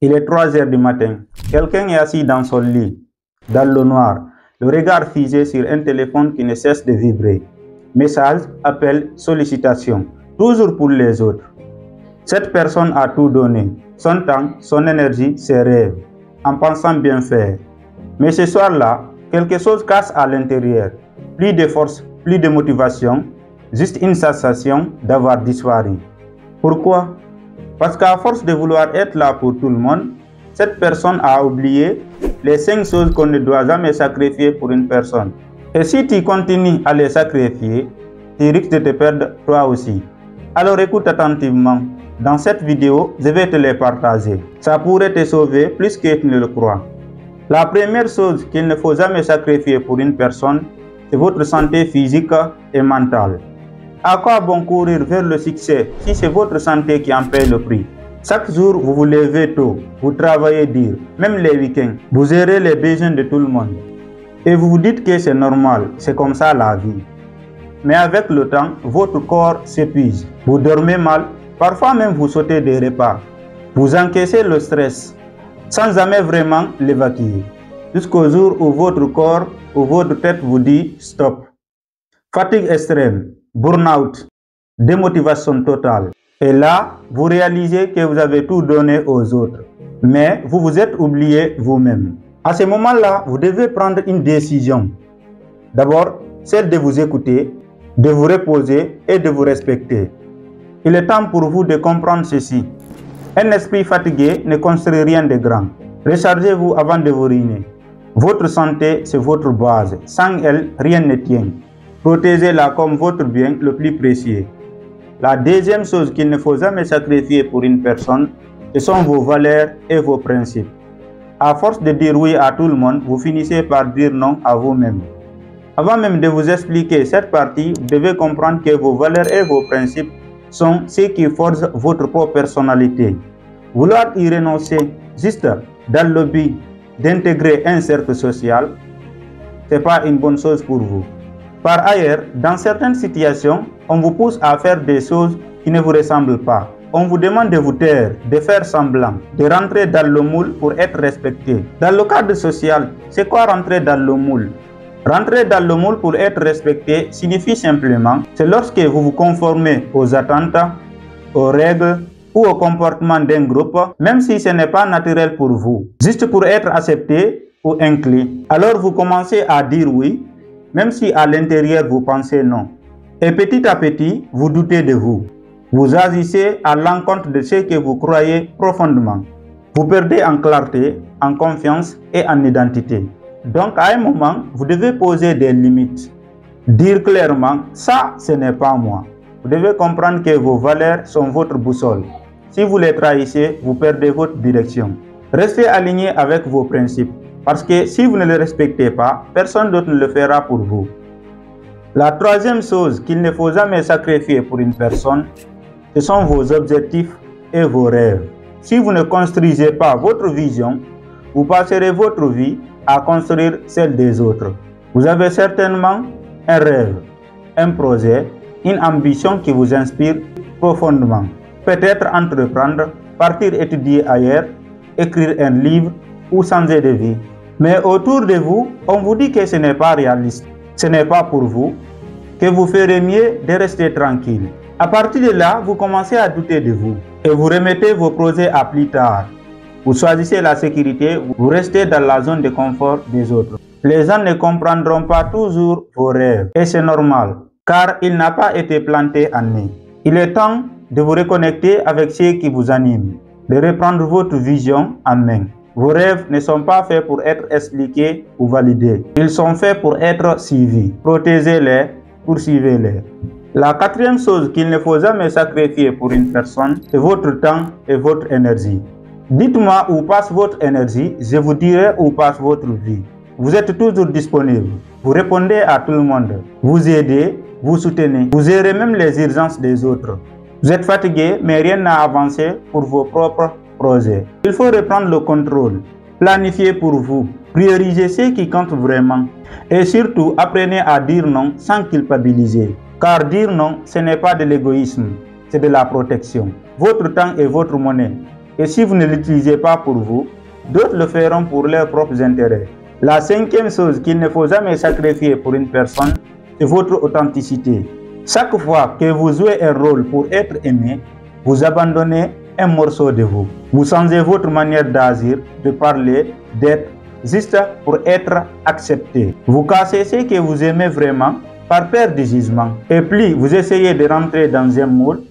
Il est 3 heures du matin. Quelqu'un est assis dans son lit, dans le noir, le regard figé sur un téléphone qui ne cesse de vibrer. Message, appel, sollicitation, toujours pour les autres. Cette personne a tout donné, son temps, son énergie, ses rêves, en pensant bien faire. Mais ce soir-là, quelque chose casse à l'intérieur. Plus de force, plus de motivation, juste une sensation d'avoir disparu. Pourquoi? Parce qu'à force de vouloir être là pour tout le monde, cette personne a oublié les 5 choses qu'on ne doit jamais sacrifier pour une personne. Et si tu continues à les sacrifier, tu risques de te perdre toi aussi. Alors écoute attentivement. Dans cette vidéo, je vais te les partager. Ça pourrait te sauver plus que tu ne le crois. La première chose qu'il ne faut jamais sacrifier pour une personne, c'est votre santé physique et mentale. À quoi bon courir vers le succès si c'est votre santé qui en paye le prix? Chaque jour, vous vous levez tôt, vous travaillez dur, même les week-ends. Vous gérez les besoins de tout le monde. Et vous vous dites que c'est normal, c'est comme ça la vie. Mais avec le temps, votre corps s'épuise. Vous dormez mal, parfois même vous sautez des repas. Vous encaissez le stress, sans jamais vraiment l'évacuer. Jusqu'au jour où votre corps ou votre tête vous dit stop. Fatigue extrême, burn-out, démotivation totale. Et là, vous réalisez que vous avez tout donné aux autres. Mais vous vous êtes oublié vous-même. À ce moment-là, vous devez prendre une décision. D'abord, celle de vous écouter, de vous reposer et de vous respecter. Il est temps pour vous de comprendre ceci. Un esprit fatigué ne construit rien de grand. Rechargez-vous avant de vous ruiner. Votre santé, c'est votre base. Sans elle, rien ne tient. Protégez-la comme votre bien le plus précieux. La deuxième chose qu'il ne faut jamais sacrifier pour une personne, ce sont vos valeurs et vos principes. À force de dire oui à tout le monde, vous finissez par dire non à vous-même. Avant même de vous expliquer cette partie, vous devez comprendre que vos valeurs et vos principes sont ce qui forgent votre propre personnalité. Vouloir y renoncer juste dans le but d'intégrer un cercle social, ce n'est pas une bonne chose pour vous. Par ailleurs, dans certaines situations, on vous pousse à faire des choses qui ne vous ressemblent pas. On vous demande de vous taire, de faire semblant, de rentrer dans le moule pour être respecté. Dans le cadre social, c'est quoi rentrer dans le moule? Rentrer dans le moule pour être respecté signifie simplement, c'est lorsque vous vous conformez aux attentes, aux règles ou au comportement d'un groupe, même si ce n'est pas naturel pour vous, juste pour être accepté ou inclus. Alors vous commencez à dire oui, même si à l'intérieur vous pensez non. Et petit à petit, vous doutez de vous. Vous agissez à l'encontre de ce que vous croyez profondément. Vous perdez en clarté, en confiance et en identité. Donc à un moment, vous devez poser des limites. Dire clairement, ça ce n'est pas moi. Vous devez comprendre que vos valeurs sont votre boussole. Si vous les trahissez, vous perdez votre direction. Restez aligné avec vos principes. Parce que si vous ne les respectez pas, personne d'autre ne le fera pour vous. La troisième chose qu'il ne faut jamais sacrifier pour une personne, ce sont vos objectifs et vos rêves. Si vous ne construisez pas votre vision, vous passerez votre vie à construire celle des autres. Vous avez certainement un rêve, un projet, une ambition qui vous inspire profondément. Peut-être entreprendre, partir étudier ailleurs, écrire un livre ou changer de vie. Mais autour de vous, on vous dit que ce n'est pas réaliste, ce n'est pas pour vous, que vous ferez mieux de rester tranquille. À partir de là, vous commencez à douter de vous et vous remettez vos projets à plus tard. Vous choisissez la sécurité, vous restez dans la zone de confort des autres. Les gens ne comprendront pas toujours vos rêves et c'est normal, car il n'a pas été planté en eux. Il est temps de vous reconnecter avec ce qui vous anime, de reprendre votre vision en main. Vos rêves ne sont pas faits pour être expliqués ou validés. Ils sont faits pour être suivis. Protégez-les, poursuivez-les. La quatrième chose qu'il ne faut jamais sacrifier pour une personne, c'est votre temps et votre énergie. Dites-moi où passe votre énergie, je vous dirai où passe votre vie. Vous êtes toujours disponible. Vous répondez à tout le monde. Vous aidez, vous soutenez. Vous gérez même les urgences des autres. Vous êtes fatigué, mais rien n'a avancé pour vos propres projets. Il faut reprendre le contrôle. Planifiez pour vous. Priorisez ce qui compte vraiment. Et surtout, apprenez à dire non sans culpabiliser. Car dire non, ce n'est pas de l'égoïsme, c'est de la protection. Votre temps est votre monnaie. Et si vous ne l'utilisez pas pour vous, d'autres le feront pour leurs propres intérêts. La cinquième chose qu'il ne faut jamais sacrifier pour une personne, c'est votre authenticité. Chaque fois que vous jouez un rôle pour être aimé, vous abandonnez un morceau de vous. Vous changez votre manière d'agir, de parler, d'être, juste pour être accepté. Vous cassez ce que vous aimez vraiment par peur du jugement. Et plus vous essayez de rentrer dans un moule,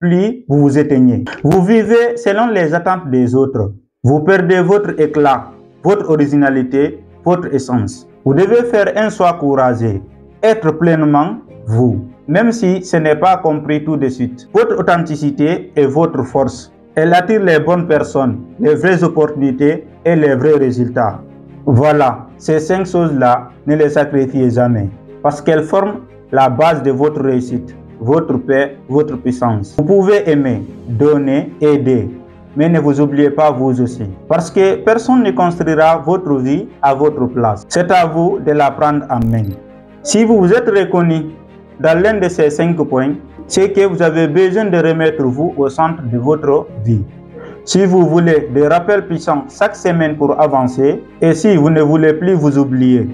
plus vous vous éteignez. Vous vivez selon les attentes des autres. Vous perdez votre éclat, votre originalité, votre essence. Vous devez faire un choix courageux, être pleinement vous, même si ce n'est pas compris tout de suite. Votre authenticité est votre force. Elle attire les bonnes personnes, les vraies opportunités et les vrais résultats. Voilà, ces 5 choses-là, ne les sacrifiez jamais, parce qu'elles forment la base de votre réussite, votre paix, votre puissance. Vous pouvez aimer, donner, aider, mais ne vous oubliez pas vous aussi, parce que personne ne construira votre vie à votre place. C'est à vous de la prendre en main. Si vous vous êtes reconnu dans l'un de ces 5 points, c'est que vous avez besoin de remettre vous au centre de votre vie. Si vous voulez des rappels puissants chaque semaine pour avancer, et si vous ne voulez plus vous oublier,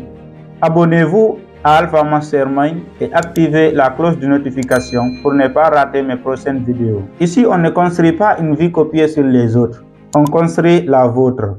abonnez-vous à Alpha Mastermind et activez la cloche de notification pour ne pas rater mes prochaines vidéos. Ici, on ne construit pas une vie copiée sur les autres, on construit la vôtre.